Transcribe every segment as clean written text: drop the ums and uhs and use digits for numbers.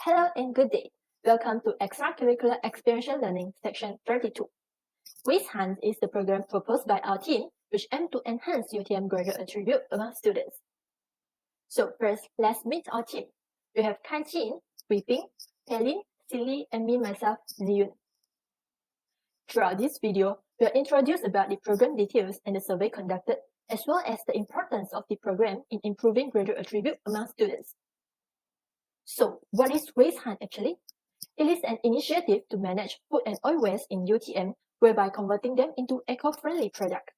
Hello and good day. Welcome to Extracurricular Experiential Learning, Section 32. Waste Hunt is the program proposed by our team, which aims to enhance UTM graduate attribute among students. So first, let's meet our team. We have Kai-Jin, Wei-Ping, Pelin, Silly, and me, myself, Ziyun. Throughout this video, we'll introduce about the program details and the survey conducted, as well as the importance of the program in improving graduate attribute among students. So, what is Waste Hunt actually? It is an initiative to manage food and oil waste in UTM, whereby converting them into eco-friendly products.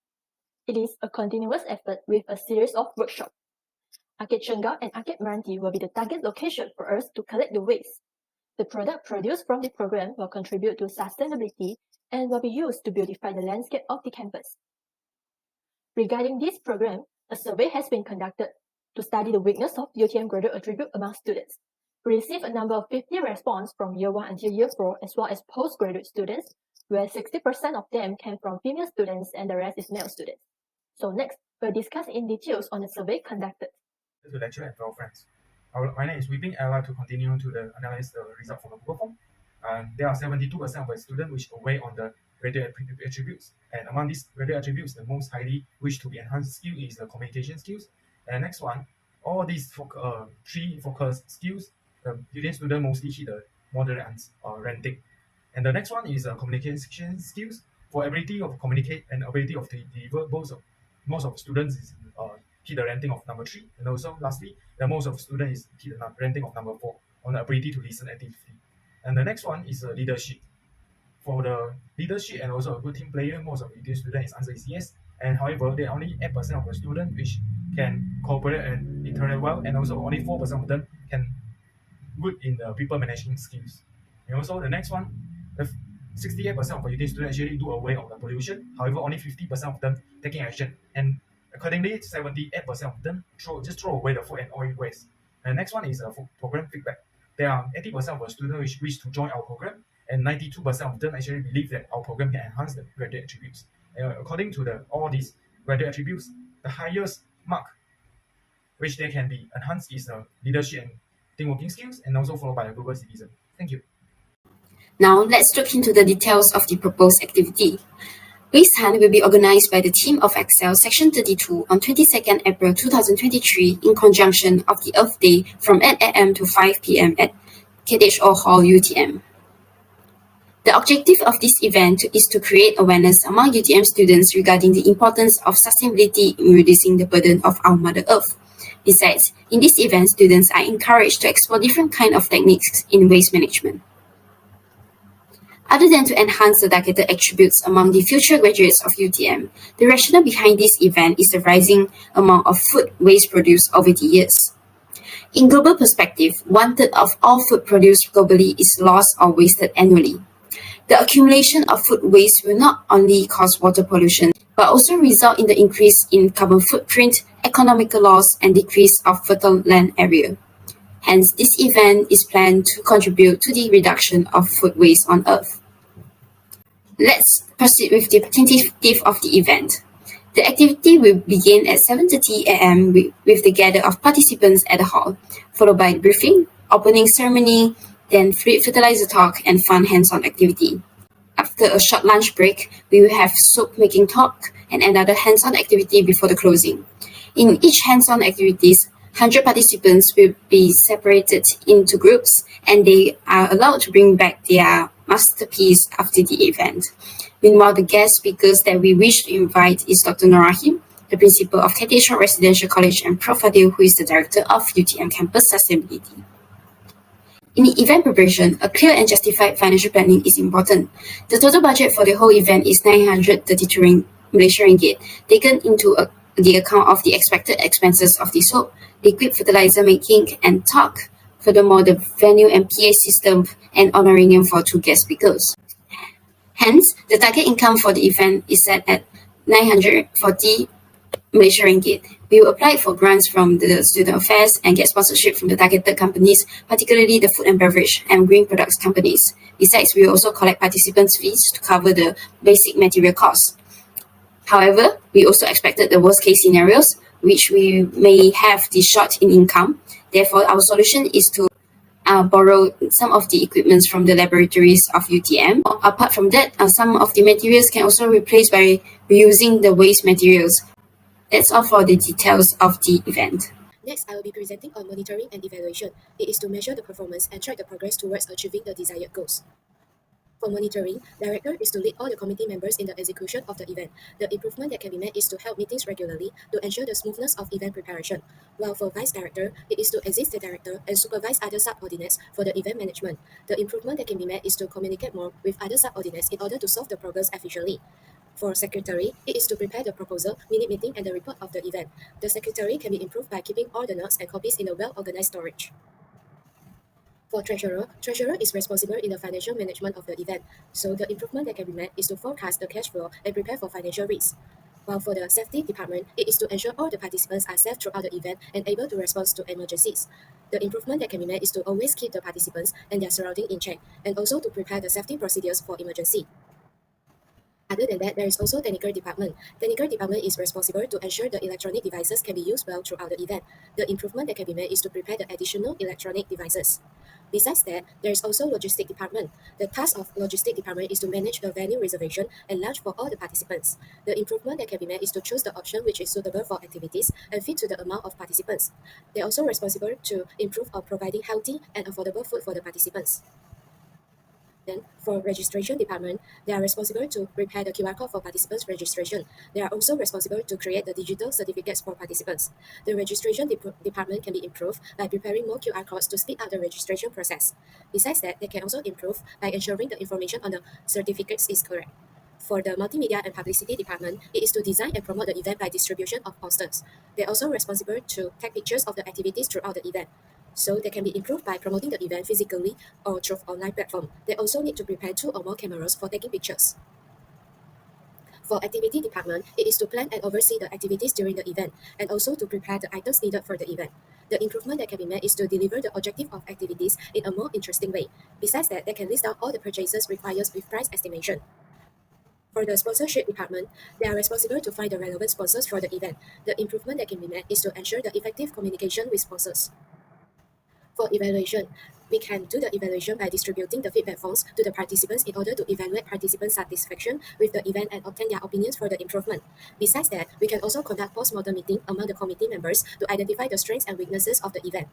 It is a continuous effort with a series of workshops. Arcade Chenggao and Arcade Meranti will be the target location for us to collect the waste. The product produced from the program will contribute to sustainability and will be used to beautify the landscape of the campus. Regarding this program, a survey has been conducted to study the weakness of UTM graduate attribute among students. We received a number of 50 responses from Year 1 until Year 4, as well as postgraduate students, where 60% of them came from female students and the rest is male students. So next, we'll discuss in details on the survey conducted. To lecture and fellow friends. My name is Wei-Ping. I would like to continue to analyze the result from the Google form. There are 72% of the students which aware on the graduate attributes. And among these graduate attributes, the most highly wished to be enhanced skill is the communication skills. And next one, all these three focus skills, the UTM student mostly hit the moderate ranking. And the next one is communication skills. For ability of communicate and ability of deliver, most of students is hit the ranking of number 3. And also lastly, the most of students is hit the ranking of number 4 on the ability to listen actively. And the next one is leadership. For the leadership and also a good team player, most of the students answer is yes. And however, there are only 8% of the students which can cooperate and interact well, and also only 4% of them can good in the people management skills. And also the next one, the 68% of the UTM students actually do aware of the pollution. However, only 50% of them taking action, and accordingly, 78% of them just throw away the food and oil waste. And the next one is program feedback. There are 80% of the students which wish to join our program, and 92% of them actually believe that our program can enhance the graduate attributes. According to all these graduate attributes, the highest mark which they can be enhanced is leadership and teamworking skills, and also followed by a global citizen. Thank you. Now, let's look into the details of the proposed activity. Waste Hunt will be organized by the team of Excel Section 32 on 22nd April 2023 in conjunction of the Earth Day from 8 a.m. to 5 p.m. at KTHO Hall, UTM. The objective of this event is to create awareness among UTM students regarding the importance of sustainability in reducing the burden of our Mother Earth. Besides, in this event, students are encouraged to explore different kinds of techniques in waste management. Other than to enhance the targeted attributes among the future graduates of UTM, the rationale behind this event is the rising amount of food waste produced over the years. In global perspective, 1/3 of all food produced globally is lost or wasted annually. The accumulation of food waste will not only cause water pollution, but also result in the increase in carbon footprint, economical loss, and decrease of fertile land area. Hence, this event is planned to contribute to the reduction of food waste on Earth. Let's proceed with the tentative of the event. The activity will begin at 7:30 a.m. with the gather of participants at the hall, followed by briefing, opening ceremony, then fluid fertilizer talk, and fun hands-on activity. After a short lunch break, we will have soap making talk and another hands-on activity before the closing. In each hands-on activities, 100 participants will be separated into groups, and they are allowed to bring back their masterpiece after the event. Meanwhile, the guest speakers that we wish to invite is Dr. Norahim, the principal of KTHO Residential College, and Prof. Fadil, who is the director of UTM Campus Sustainability. In the event preparation, a clear and justified financial planning is important. The total budget for the whole event is 932 Malaysian ringgit, taken into the account of the expected expenses of the soap, liquid fertilizer making, and talk. Furthermore, the venue and PA system and honorarium for 2 guest speakers. Hence, the target income for the event is set at 940 Malaysian ringgit. We will apply for grants from the student affairs and get sponsorship from the targeted companies, particularly the food and beverage and green products companies. Besides, we will also collect participants' fees to cover the basic material costs. However, we also expected the worst case scenarios, which we may have the short in income. Therefore, our solution is to borrow some of the equipments from the laboratories of UTM. Apart from that, some of the materials can also replace by reusing the waste materials. That's all for the details of the event. Next, I will be presenting on monitoring and evaluation. It is to measure the performance and track the progress towards achieving the desired goals. For monitoring, director is to lead all the committee members in the execution of the event. The improvement that can be made is to held meetings regularly to ensure the smoothness of event preparation. While for vice director, it is to assist the director and supervise other subordinates for the event management. The improvement that can be made is to communicate more with other subordinates in order to solve the problems efficiently. For secretary, it is to prepare the proposal, minute meeting, and the report of the event. The secretary can be improved by keeping all the notes and copies in a well-organized storage. For treasurer is responsible in the financial management of the event, so the improvement that can be made is to forecast the cash flow and prepare for financial risks. While for the safety department, it is to ensure all the participants are safe throughout the event and able to respond to emergencies. The improvement that can be made is to always keep the participants and their surrounding in check, and also to prepare the safety procedures for emergency. Other than that, there is also technical department. Technical department is responsible to ensure the electronic devices can be used well throughout the event. The improvement that can be made is to prepare the additional electronic devices. Besides that, there is also logistic department. The task of logistic department is to manage the venue reservation and lunch for all the participants. The improvement that can be made is to choose the option which is suitable for activities and fit to the amount of participants. They are also responsible to improve on providing healthy and affordable food for the participants. Then, for registration department, they are responsible to prepare the QR code for participants' registration. They are also responsible to create the digital certificates for participants. The registration department can be improved by preparing more QR codes to speed up the registration process. Besides that, they can also improve by ensuring the information on the certificates is correct. For the multimedia and publicity department, it is to design and promote the event by distribution of posters. They are also responsible to take pictures of the activities throughout the event. So they can be improved by promoting the event physically or through online platform. They also need to prepare 2 or more cameras for taking pictures. For activity department, it is to plan and oversee the activities during the event and also to prepare the items needed for the event. The improvement that can be made is to deliver the objective of activities in a more interesting way. Besides that, they can list out all the purchases required with price estimation. For the sponsorship department, they are responsible to find the relevant sponsors for the event. The improvement that can be made is to ensure the effective communication with sponsors. For evaluation, we can do the evaluation by distributing the feedback forms to the participants in order to evaluate participants' satisfaction with the event and obtain their opinions for the improvement. Besides that, we can also conduct post-mortem meeting among the committee members to identify the strengths and weaknesses of the event.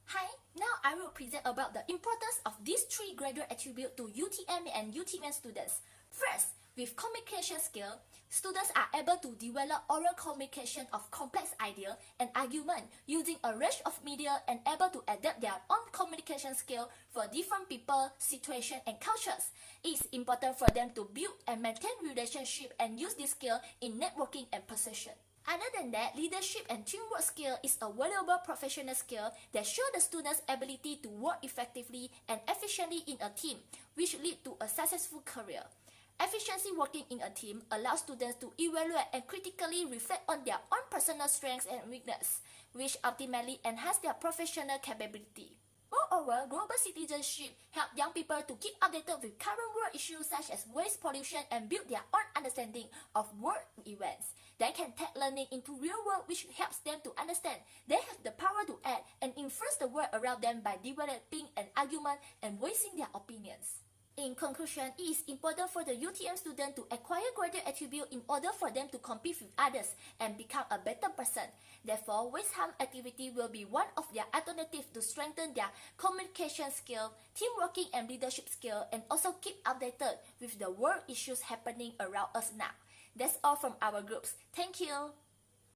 Hi, now I will present about the importance of these 3 graduate attributes to UTM and UTM students. First, with communication skill, students are able to develop oral communication of complex idea and argument using a range of media and able to adapt their own communication skill for different people, situation, and cultures. It is important for them to build and maintain relationship and use this skill in networking and persuasion. Other than that, leadership and teamwork skill is a valuable professional skill that shows the students' ability to work effectively and efficiently in a team, which lead to a successful career. Efficiency working in a team allows students to evaluate and critically reflect on their own personal strengths and weaknesses, which ultimately enhance their professional capability. Moreover, global citizenship helps young people to keep updated with current world issues such as waste pollution and build their own understanding of world events. They can take learning into real world, which helps them to understand they have the power to act and influence the world around them by developing an argument and voicing their opinions. In conclusion, it is important for the UTM student to acquire graduate attributes in order for them to compete with others and become a better person. Therefore, waste harm activity will be one of their alternatives to strengthen their communication skill, teamworking and leadership skill, and also keep updated with the world issues happening around us now. That's all from our groups. Thank you.